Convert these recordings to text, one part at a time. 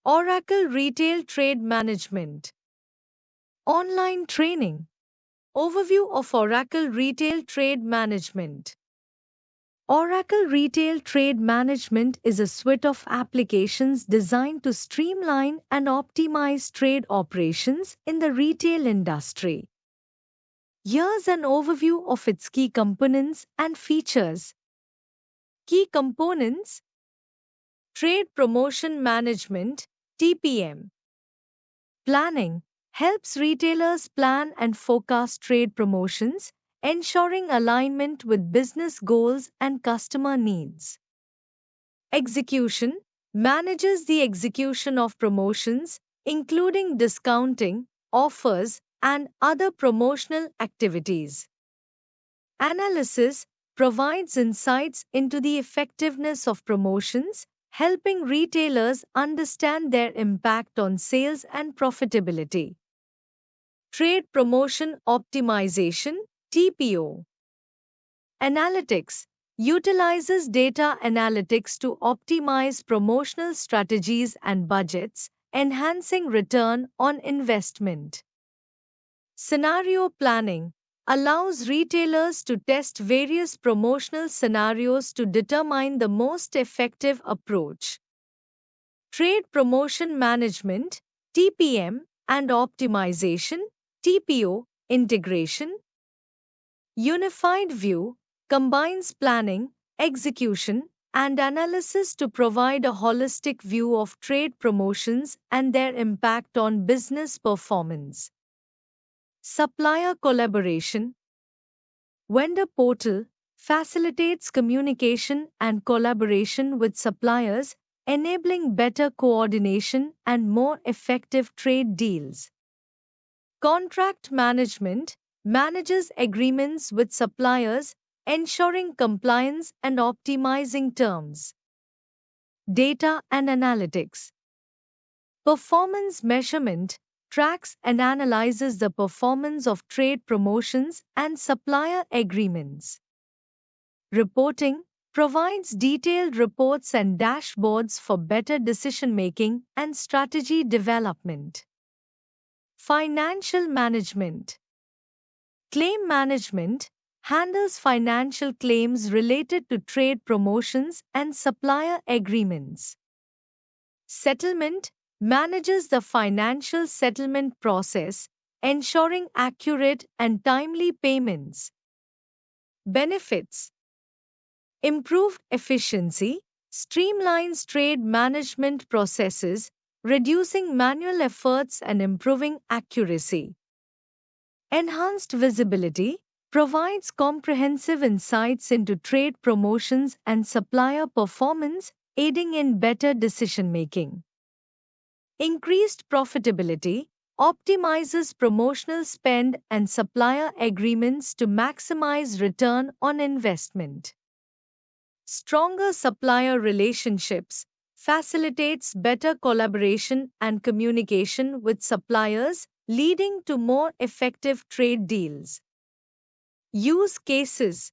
Oracle Retail Trade Management. Online training. Overview of Oracle Retail Trade Management. Oracle Retail Trade Management is a suite of applications designed to streamline and optimize trade operations in the retail industry. Here's an overview of its key components and features. Key components: Trade Promotion Management (TPM). Planning helps retailers plan and forecast trade promotions, ensuring alignment with business goals and customer needs. Execution manages the execution of promotions, including discounting, offers, and other promotional activities. Analysis provides insights into the effectiveness of promotions, helping retailers understand their impact on sales and profitability. Trade Promotion Optimization (TPO). Analytics utilizes data analytics to optimize promotional strategies and budgets, enhancing return on investment. Scenario planning allows retailers to test various promotional scenarios to determine the most effective approach. Trade Promotion Management (TPM) and Optimization (TPO) integration. Unified View combines planning, execution, and analysis to provide a holistic view of trade promotions and their impact on business performance. Supplier collaboration. Vendor portal facilitates communication and collaboration with suppliers, enabling better coordination and more effective trade deals. Contract management manages agreements with suppliers, ensuring compliance and optimizing terms. Data and analytics. Performance measurement tracks and analyzes the performance of trade promotions and supplier agreements. Reporting provides detailed reports and dashboards for better decision making and strategy development. Financial management. Claim management handles financial claims related to trade promotions and supplier agreements. Settlement manages the financial settlement process, ensuring accurate and timely payments. Benefits: improved efficiency, streamlines trade management processes, reducing manual efforts and improving accuracy. Enhanced visibility provides comprehensive insights into trade promotions and supplier performance, aiding in better decision making. Increased profitability optimizes promotional spend and supplier agreements to maximize return on investment. Stronger supplier relationships facilitates better collaboration and communication with suppliers, leading to more effective trade deals. Use cases.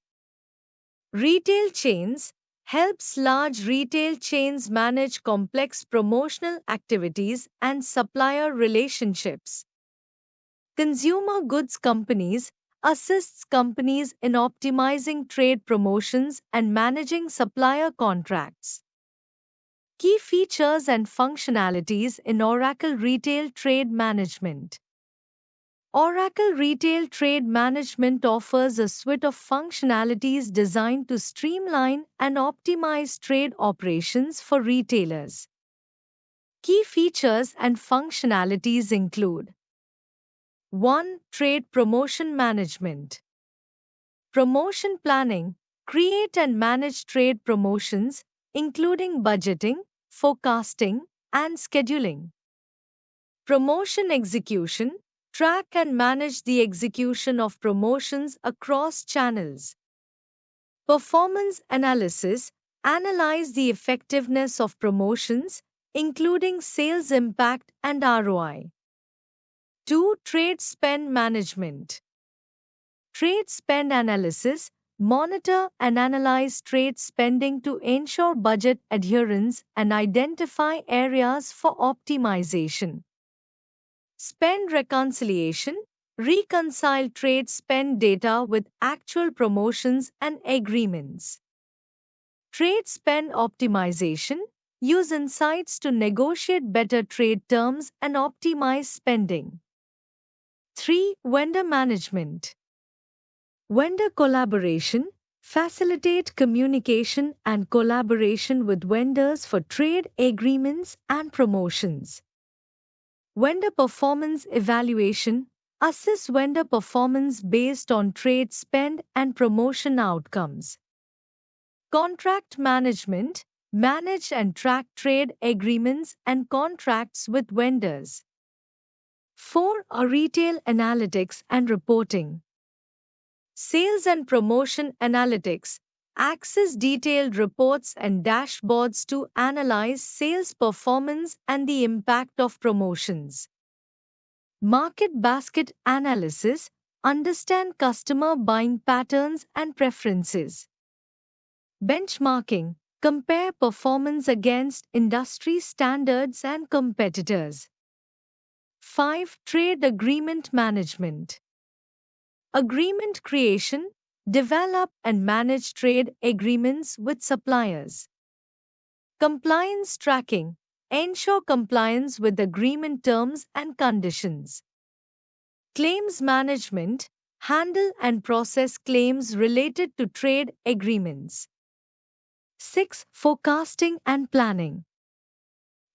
Retail chains helps large retail chains manage complex promotional activities and supplier relationships. Consumer goods companies assists companies in optimizing trade promotions and managing supplier contracts. Key features and functionalities in Oracle Retail Trade Management. Oracle Retail Trade Management offers a suite of functionalities designed to streamline and optimize trade operations for retailers. Key features and functionalities include: 1. Trade Promotion Management. Promotion planning. Create and manage trade promotions, including budgeting, forecasting, and scheduling. Promotion execution. Track and manage the execution of promotions across channels. Performance analysis. Analyze the effectiveness of promotions, including sales impact and ROI. 2. Trade spend management. Trade spend analysis monitor and analyze trade spending to ensure budget adherence and identify areas for optimization. Spend reconciliation, reconcile trade spend data with actual promotions and agreements. Trade spend optimization, use insights to negotiate better trade terms and optimize spending. 3. Vendor management. Vendor collaboration, facilitate communication and collaboration with vendors for trade agreements and promotions. Vendor performance evaluation, assess vendor performance based on trade spend and promotion outcomes. Contract management, manage and track trade agreements and contracts with vendors. 4. Retail analytics and reporting. Sales and promotion analytics, access detailed reports and dashboards to analyze sales performance and the impact of promotions. Market basket analysis, understand customer buying patterns and preferences. Benchmarking, compare performance against industry standards and competitors. 5. Trade agreement management. Agreement creation, develop and manage trade agreements with suppliers. Compliance tracking, ensure compliance with agreement terms and conditions. Claims management, handle and process claims related to trade agreements. 6. Forecasting and planning.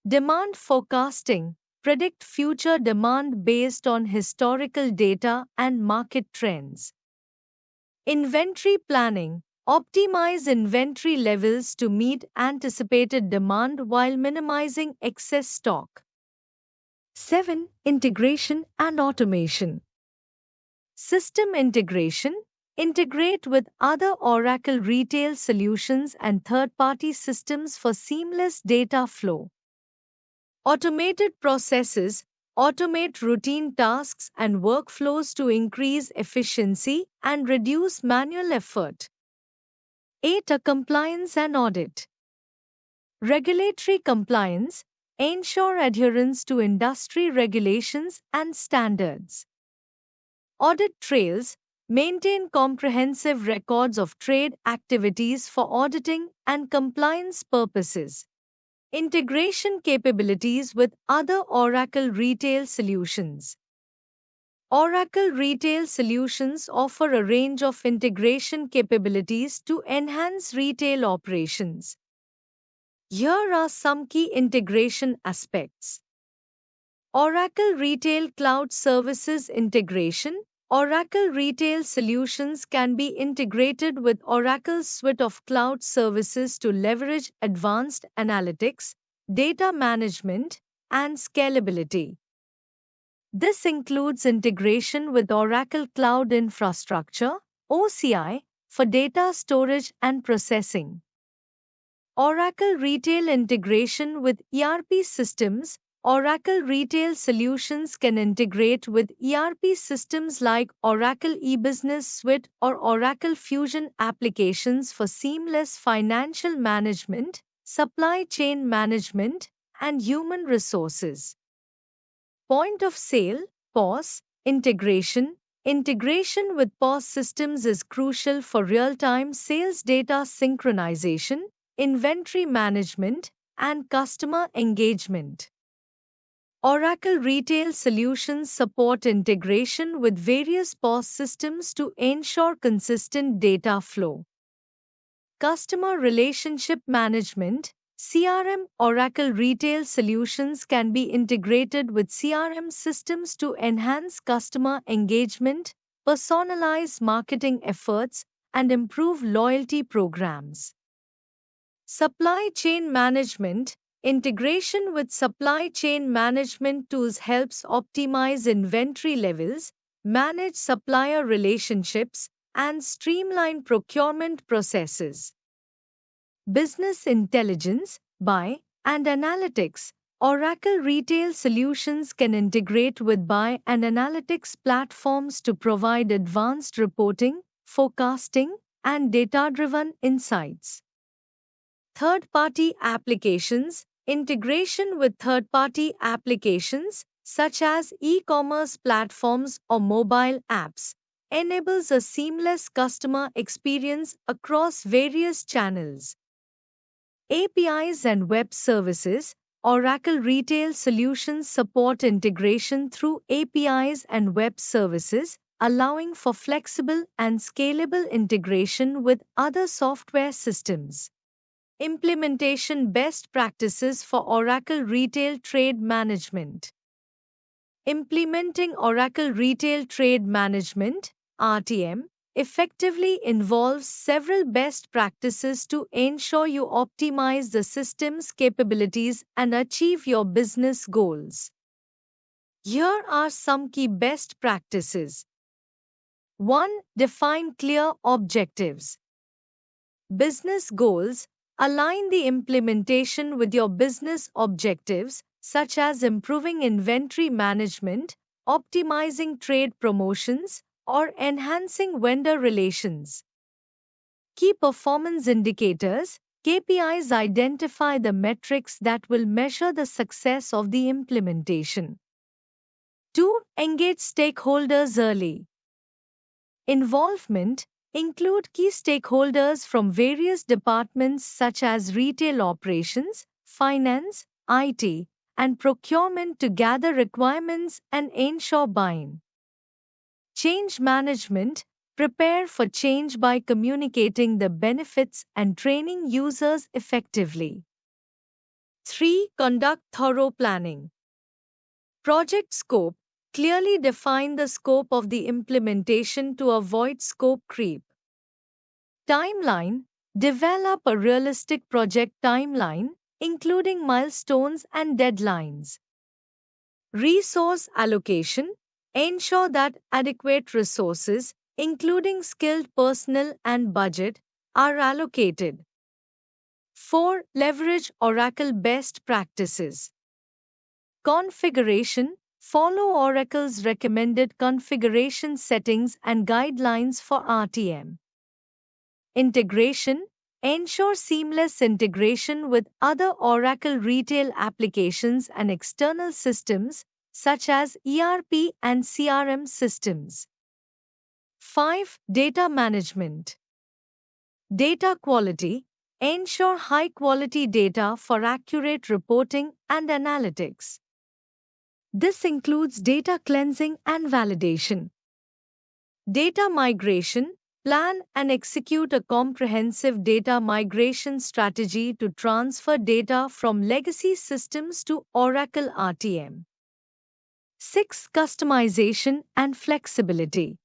Demand forecasting, predict future demand based on historical data and market trends. Inventory planning, optimize inventory levels to meet anticipated demand while minimizing excess stock. 7. Integration and automation. System integration, integrate with other Oracle retail solutions and third-party systems for seamless data flow. Automated processes, automate routine tasks and workflows to increase efficiency and reduce manual effort. 8. Compliance and audit. Regulatory compliance, ensure adherence to industry regulations and standards. Audit trails, maintain comprehensive records of trade activities for auditing and compliance purposes. Integration capabilities with other Oracle retail solutions. Oracle Retail Solutions offer a range of integration capabilities to enhance retail operations. Here are some key integration aspects. Oracle Retail Cloud Services integration. Oracle Retail Solutions can be integrated with Oracle's suite of cloud services to leverage advanced analytics, data management, and scalability. This includes integration with Oracle Cloud Infrastructure (OCI) for data storage and processing. Oracle Retail integration with ERP systems. Oracle Retail Solutions can integrate with ERP systems like Oracle eBusiness Suite or Oracle Fusion applications for seamless financial management, supply chain management, and human resources. Point of sale, POS, integration. Integration with POS systems is crucial for real-time sales data synchronization, inventory management, and customer engagement. Oracle Retail Solutions support integration with various POS systems to ensure consistent data flow. Customer Relationship Management (CRM). Oracle Retail Solutions can be integrated with CRM systems to enhance customer engagement, personalize marketing efforts, and improve loyalty programs. Supply Chain Management. Integration with supply chain management tools helps optimize inventory levels, manage supplier relationships, and streamline procurement processes. Business Intelligence, Buy, and Analytics. Oracle Retail Solutions can integrate with buy and analytics platforms to provide advanced reporting, forecasting, and data-driven insights. Third-party applications. Integration with third-party applications, such as e-commerce platforms or mobile apps, enables a seamless customer experience across various channels. APIs and web services. Oracle Retail Solutions support integration through APIs and web services, allowing for flexible and scalable integration with other software systems. Implementation best practices for Oracle Retail Trade Management. Implementing Oracle Retail Trade Management (RTM) effectively involves several best practices to ensure you optimize the system's capabilities and achieve your business goals. Here are some key best practices. 1. Define clear objectives. Business goals. Align the implementation with your business objectives, such as improving inventory management, optimizing trade promotions, or enhancing vendor relations. Key performance indicators. KPIs identify the metrics that will measure the success of the implementation. 2. Engage stakeholders early. Involvement. Include key stakeholders from various departments such as retail operations, finance, IT, and procurement to gather requirements and ensure buy-in. Change management. Prepare for change by communicating the benefits and training users effectively. 3. Conduct thorough planning. Project scope. Clearly define the scope of the implementation to avoid scope creep. Timeline. Develop a realistic project timeline, including milestones and deadlines. Resource allocation. Ensure that adequate resources, including skilled personnel and budget, are allocated. 4. Leverage Oracle best practices. Configuration. Follow Oracle's recommended configuration settings and guidelines for RTM. Integration. Ensure seamless integration with other Oracle retail applications and external systems, such as ERP and CRM systems. 5. Data management. Data quality. Ensure high-quality data for accurate reporting and analytics. This includes data cleansing and validation. Data migration. Plan and execute a comprehensive data migration strategy to transfer data from legacy systems to Oracle RTM. 6. Customization and flexibility.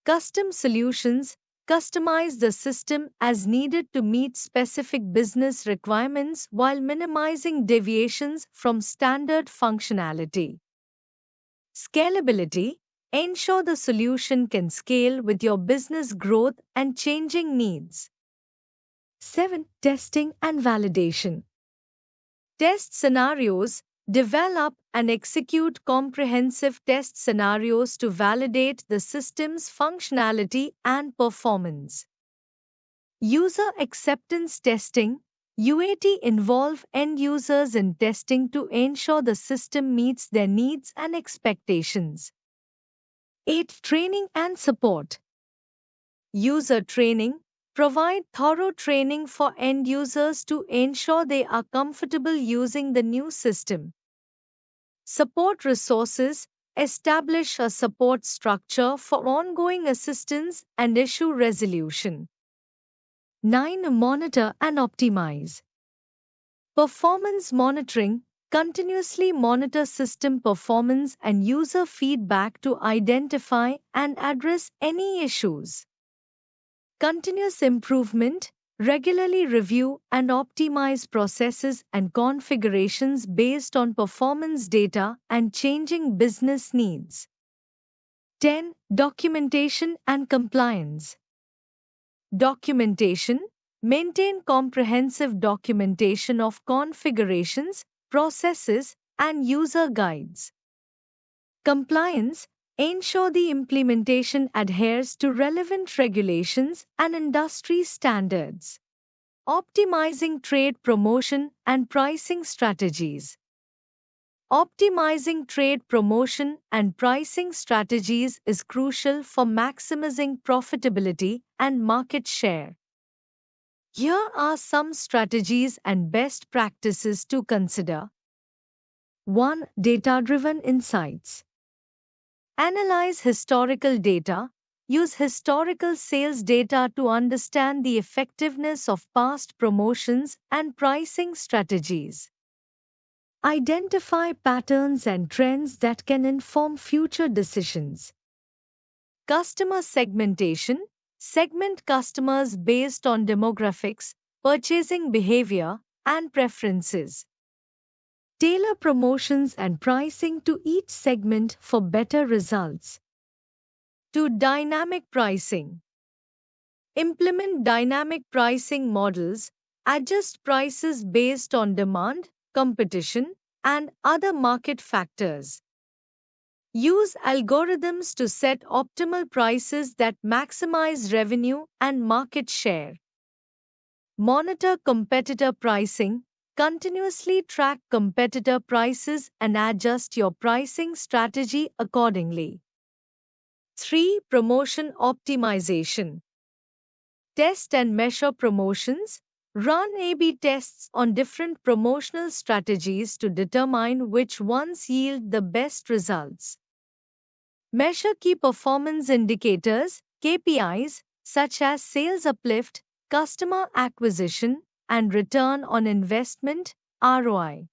Custom solutions. Customize the system as needed to meet specific business requirements while minimizing deviations from standard functionality. Scalability. Ensure the solution can scale with your business growth and changing needs. 7. Testing and validation. Test scenarios. Develop and execute comprehensive test scenarios to validate the system's functionality and performance. User acceptance testing. UAT involve end users in testing to ensure the system meets their needs and expectations. 8. Training and support. User training. Provide thorough training for end users to ensure they are comfortable using the new system. Support resources. Establish a support structure for ongoing assistance and issue resolution. 9. Monitor and optimize. Performance monitoring. Continuously monitor system performance and user feedback to identify and address any issues. Continuous improvement. Regularly review and optimize processes and configurations based on performance data and changing business needs. 10. Documentation and compliance. Documentation. Maintain comprehensive documentation of configurations, processes, and user guides. Compliance. Ensure the implementation adheres to relevant regulations and industry standards. Optimizing trade promotion and pricing strategies. Optimizing trade promotion and pricing strategies is crucial for maximizing profitability and market share. Here are some strategies and best practices to consider. 1. Data-driven insights. Analyze historical data. Use historical sales data to understand the effectiveness of past promotions and pricing strategies. Identify patterns and trends that can inform future decisions. Customer segmentation. Segment customers based on demographics, purchasing behavior, and preferences. Tailor promotions and pricing to each segment for better results. 2. Dynamic pricing. Implement dynamic pricing models, adjust prices based on demand, competition, and other market factors. Use algorithms to set optimal prices that maximize revenue and market share. Monitor competitor pricing. Continuously track competitor prices and adjust your pricing strategy accordingly. 3. Promotion optimization. Test and measure promotions. Run A/B tests on different promotional strategies to determine which ones yield the best results. Measure key performance indicators, KPIs, such as sales uplift, customer acquisition, and return on investment, ROI.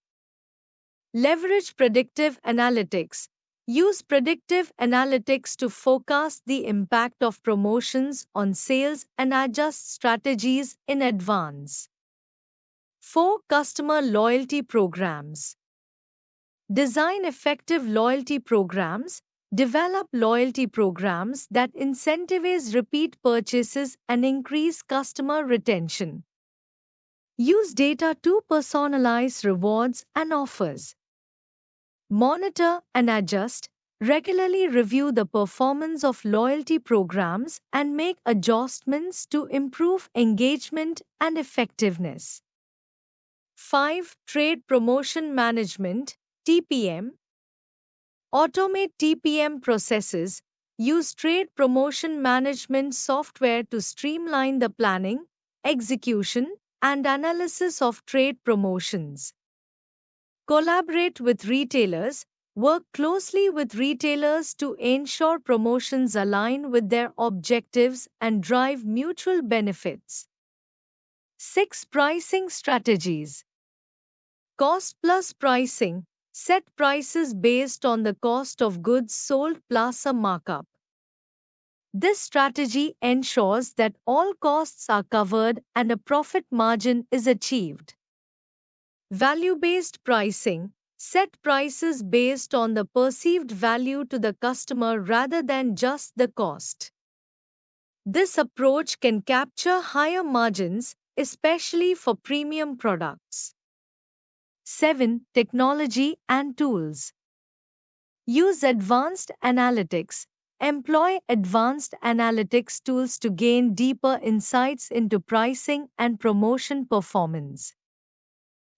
Leverage predictive analytics. Use predictive analytics to forecast the impact of promotions on sales and adjust strategies in advance. 4. Customer loyalty programs. Design effective loyalty programs. Develop loyalty programs that incentivize repeat purchases and increase customer retention. Use data to personalize rewards and offers. Monitor and adjust. Regularly review the performance of loyalty programs and make adjustments to improve engagement and effectiveness. 5. Trade Promotion Management, TPM. Automate TPM processes. Use trade promotion management software to streamline the planning, execution, and analysis of trade promotions. Collaborate with retailers. Work closely with retailers to ensure promotions align with their objectives and drive mutual benefits. 6. Pricing strategies. Cost plus pricing. Set prices based on the cost of goods sold plus a markup. This strategy ensures that all costs are covered and a profit margin is achieved. Value-based pricing. Set prices based on the perceived value to the customer rather than just the cost. This approach can capture higher margins, especially for premium products. 7. Technology and tools. Use advanced analytics. Employ advanced analytics tools to gain deeper insights into pricing and promotion performance.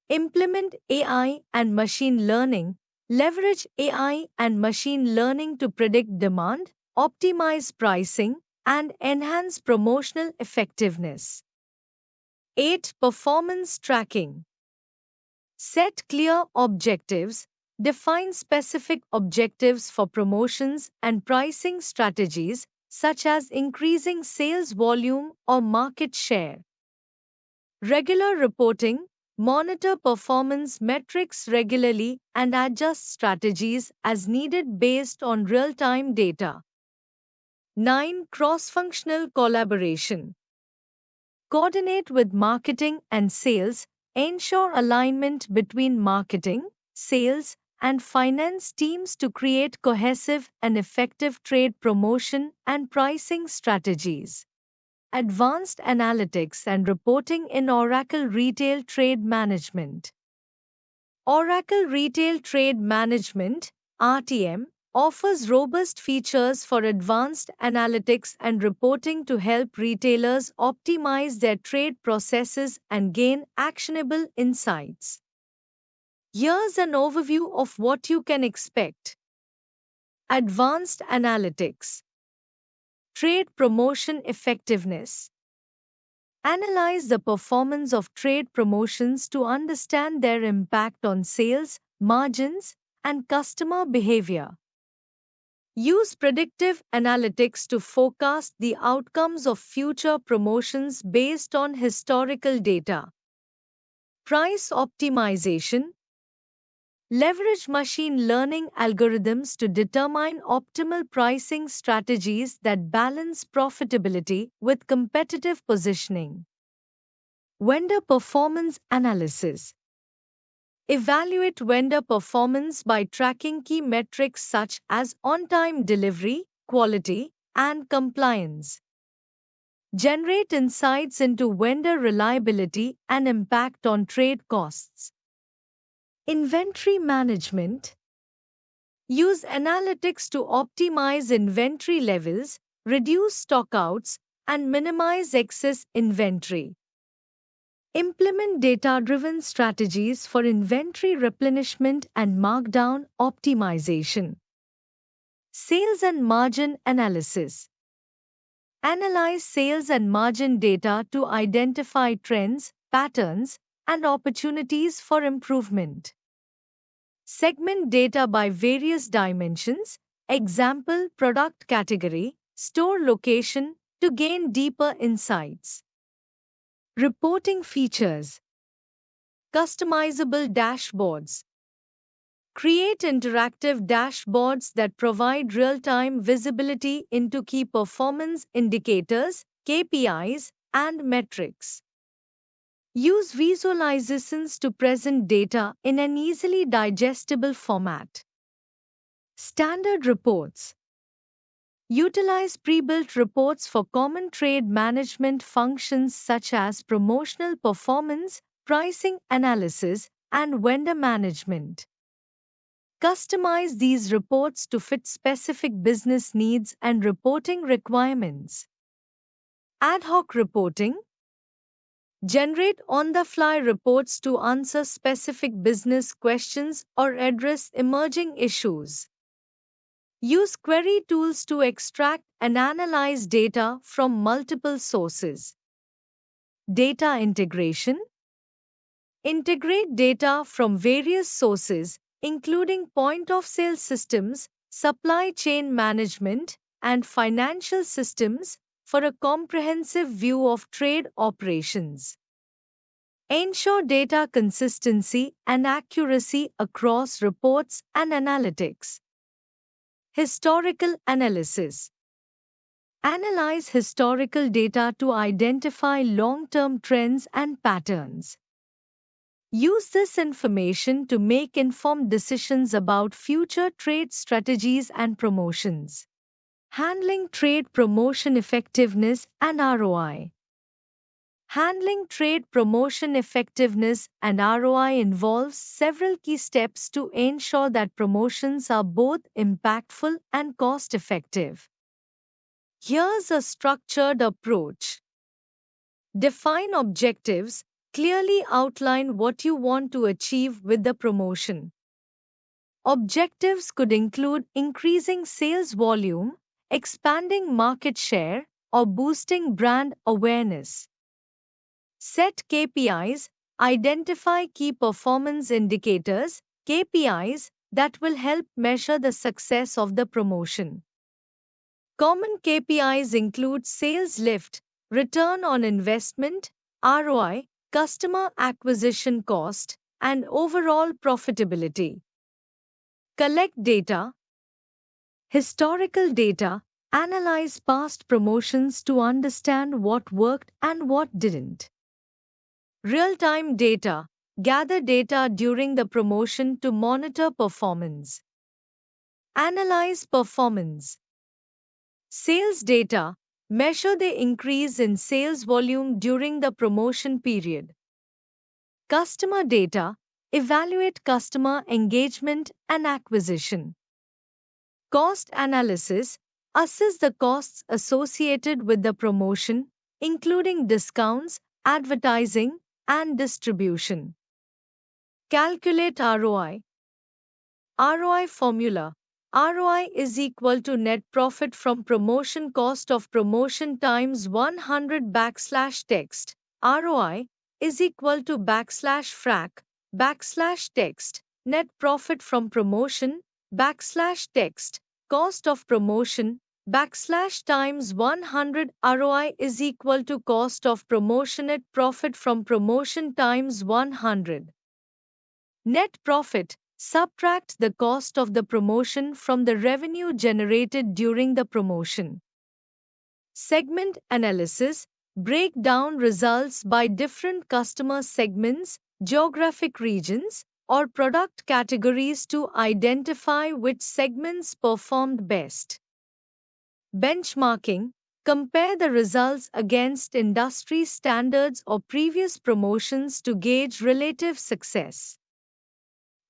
Implement AI and machine learning. Leverage AI and machine learning to predict demand, optimize pricing, and enhance promotional effectiveness. 8. Performance tracking. Set clear objectives. Define specific objectives for promotions and pricing strategies, such as increasing sales volume or market share. Regular reporting. Monitor performance metrics regularly and adjust strategies as needed based on real-time data. 9. Cross-functional collaboration. Coordinate with marketing and sales. Ensure alignment between marketing, sales, and finance teams to create cohesive and effective trade promotion and pricing strategies. Advanced analytics and reporting in Oracle Retail Trade Management. Oracle Retail Trade Management, RTM, offers robust features for advanced analytics and reporting to help retailers optimize their trade processes and gain actionable insights. Here's an overview of what you can expect. Advanced Analytics. Trade Promotion Effectiveness. Analyze the performance of trade promotions to understand their impact on sales, margins, and customer behavior. Use predictive analytics to forecast the outcomes of future promotions based on historical data. Price optimization. Leverage machine learning algorithms to determine optimal pricing strategies that balance profitability with competitive positioning. Vendor performance analysis. Evaluate vendor performance by tracking key metrics such as on-time delivery, quality, and compliance. Generate insights into vendor reliability and impact on trade costs. Inventory management. Use analytics to optimize inventory levels, reduce stockouts, and minimize excess inventory. Implement data-driven strategies for inventory replenishment and markdown optimization. Sales and margin analysis. Analyze sales and margin data to identify trends, patterns, and opportunities for improvement. Segment data by various dimensions, example product category, store location, to gain deeper insights. Reporting features. Customizable dashboards. Create interactive dashboards that provide real-time visibility into key performance indicators, KPIs, and metrics. Use visualizations to present data in an easily digestible format. Standard reports. Utilize pre-built reports for common trade management functions such as promotional performance, pricing analysis, and vendor management. Customize these reports to fit specific business needs and reporting requirements. Ad hoc reporting. Generate on-the-fly reports to answer specific business questions or address emerging issues. Use query tools to extract and analyze data from multiple sources. Data integration. Integrate data from various sources, including point-of-sale systems, supply chain management, and financial systems, for a comprehensive view of trade operations. Ensure data consistency and accuracy across reports and analytics. Historical analysis. Analyze historical data to identify long-term trends and patterns. Use this information to make informed decisions about future trade strategies and promotions. Handling trade promotion effectiveness and ROI. Handling trade promotion effectiveness and ROI involves several key steps to ensure that promotions are both impactful and cost-effective. Here's a structured approach. Define objectives, clearly outline what you want to achieve with the promotion. Objectives could include increasing sales volume, expanding market share, or boosting brand awareness. Set KPIs, identify key performance indicators, KPIs, that will help measure the success of the promotion. Common KPIs include sales lift, return on investment, ROI, customer acquisition cost, and overall profitability. Collect data. Historical data. Analyze past promotions to understand what worked and what didn't. Real-time data. Gather data during the promotion to monitor performance. Analyze performance. Sales data. Measure the increase in sales volume during the promotion period. Customer data. Evaluate customer engagement and acquisition. Cost analysis: assess the costs associated with the promotion, including discounts, advertising, and distribution. Calculate ROI. ROI formula: ROI is equal to net profit from promotion cost of promotion times 100 backslash text. ROI is equal to backslash frac backslash text net profit from promotion backslash text cost of promotion backslash times 100. ROI is equal to cost of promotion net profit from promotion times 100. Net profit: subtract the cost of the promotion from the revenue generated during the promotion. Segment analysis: break down results by different customer segments, geographic regions, or product categories to identify which segments performed best. Benchmarking: compare the results against industry standards or previous promotions to gauge relative success.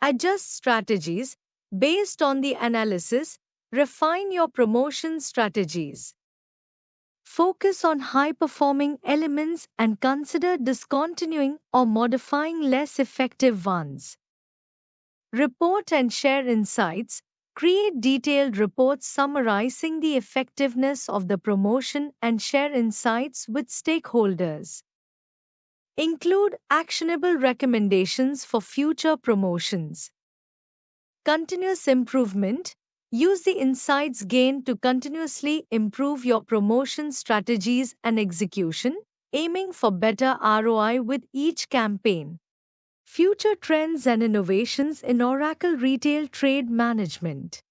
Adjust strategies based on the analysis. Refine your promotion strategies. Focus on high performing elements and consider discontinuing or modifying less effective ones. Report and share insights. Create detailed reports summarizing the effectiveness of the promotion and share insights with stakeholders. Include actionable recommendations for future promotions. Continuous improvement: use the insights gained to continuously improve your promotion strategies and execution, aiming for better ROI with each campaign. Future trends and innovations in Oracle Retail Trade Management.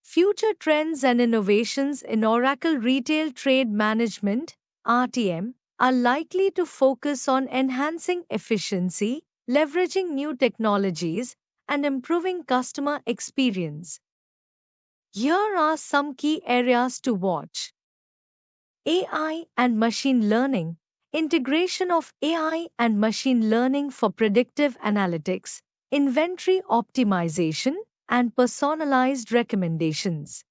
Future trends and innovations in Oracle Retail Trade Management (RTM) are likely to focus on enhancing efficiency, leveraging new technologies, and improving customer experience. Here are some key areas to watch. AI and machine learning: integration of AI and machine learning for predictive analytics, inventory optimization, and personalized recommendations.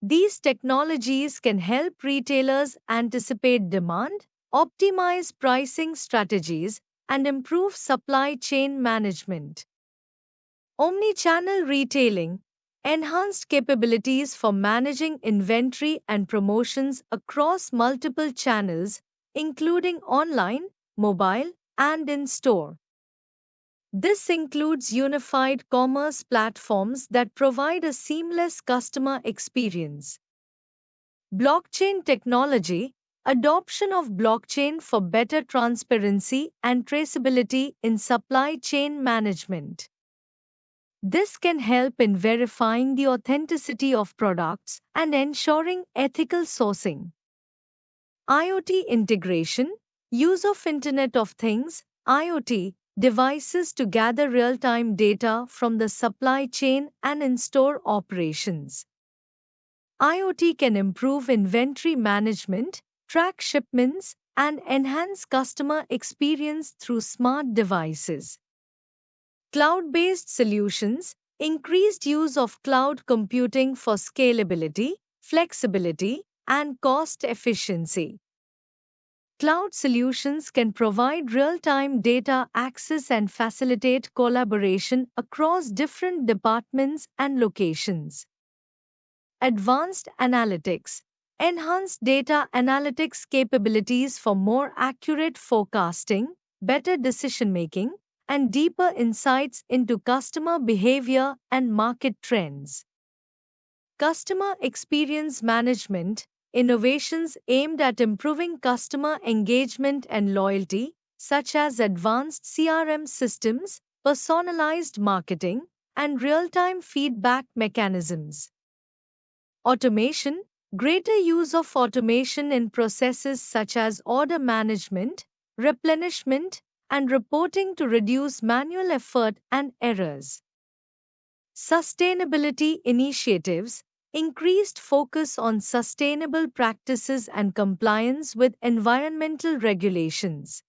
These technologies can help retailers anticipate demand, optimize pricing strategies, and improve supply chain management. Omnichannel retailing: enhanced capabilities for managing inventory and promotions across multiple channels, including online, mobile, and in store. This includes unified commerce platforms that provide a seamless customer experience. Blockchain technology: adoption of blockchain for better transparency and traceability in supply chain management. This can help in verifying the authenticity of products and ensuring ethical sourcing. IoT integration: use of Internet of Things (IoT) devices to gather real-time data from the supply chain and in-store operations. IoT can improve inventory management, track shipments, and enhance customer experience through smart devices. Cloud-based solutions: increased use of cloud computing for scalability, flexibility, and cost efficiency. Cloud solutions can provide real-time data access and facilitate collaboration across different departments and locations. Advanced analytics: enhanced data analytics capabilities for more accurate forecasting, better decision-making, and deeper insights into customer behavior and market trends. Customer experience management: innovations aimed at improving customer engagement and loyalty, such as advanced CRM systems, personalized marketing, and real-time feedback mechanisms. Automation: greater use of automation in processes such as order management, replenishment, and reporting to reduce manual effort and errors. Sustainability initiatives: increased focus on sustainable practices and compliance with environmental regulations.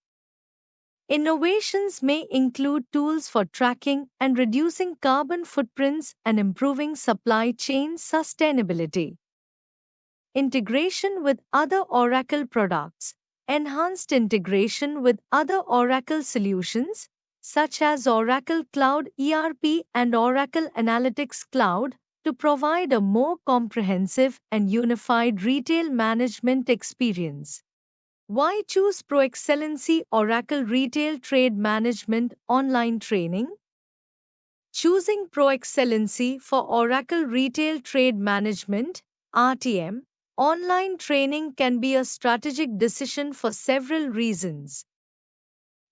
Innovations may include tools for tracking and reducing carbon footprints and improving supply chain sustainability. Integration with other Oracle products. Enhanced integration with other Oracle solutions, such as Oracle Cloud ERP and Oracle Analytics Cloud, to provide a more comprehensive and unified retail management experience. Why choose Pro Excellency Oracle Retail Trade Management online training? Choosing Pro Excellency for Oracle Retail Trade Management (RTM) online training can be a strategic decision for several reasons.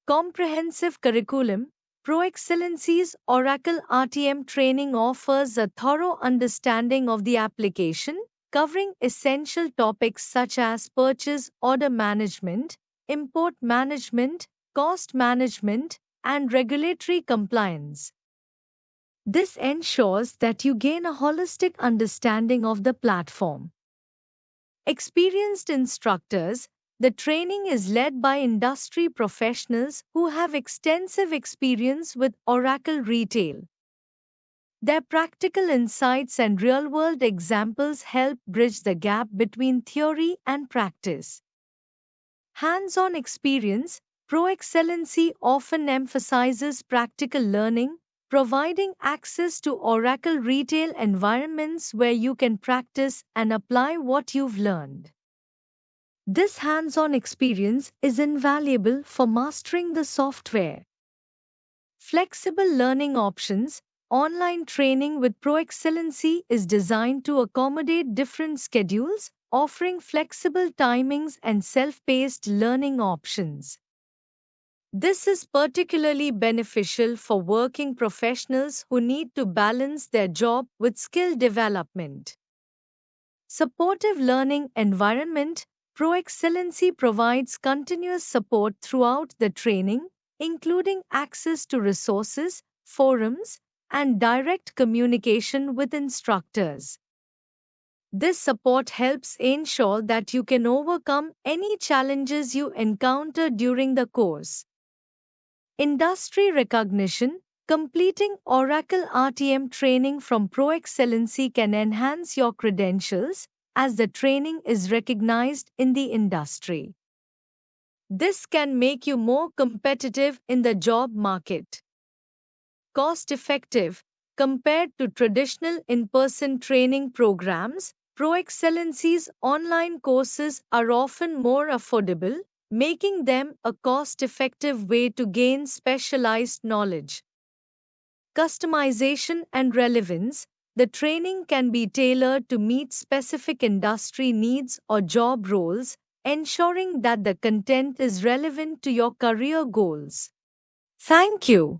Comprehensive curriculum. Pro Excellency's Oracle RTM training offers a thorough understanding of the application, covering essential topics such as purchase order management, import management, cost management, and regulatory compliance. This ensures that you gain a holistic understanding of the platform. Experienced instructors. The training is led by industry professionals who have extensive experience with Oracle Retail. Their practical insights and real world examples help bridge the gap between theory and practice. Hands on experience. Pro Excellency often emphasizes practical learning, providing access to Oracle retail environments where you can practice and apply what you've learned. This hands on experience is invaluable for mastering the software. Flexible learning options. Online training with Pro Excellency is designed to accommodate different schedules, offering flexible timings and self paced learning options. This is particularly beneficial for working professionals who need to balance their job with skill development. Supportive learning environment. Pro Excellency provides continuous support throughout the training, including access to resources, forums, and direct communication with instructors. This support helps ensure that you can overcome any challenges you encounter during the course. Industry recognition. Completing Oracle RTM training from Pro Excellency can enhance your credentials as the training is recognized in the industry. This can make you more competitive in the job market. Cost effective. Compared to traditional in person training programs, Pro Excellency's online courses are often more affordable, making them a cost effective way to gain specialized knowledge. Customization and relevance. The training can be tailored to meet specific industry needs or job roles, ensuring that the content is relevant to your career goals. Thank you.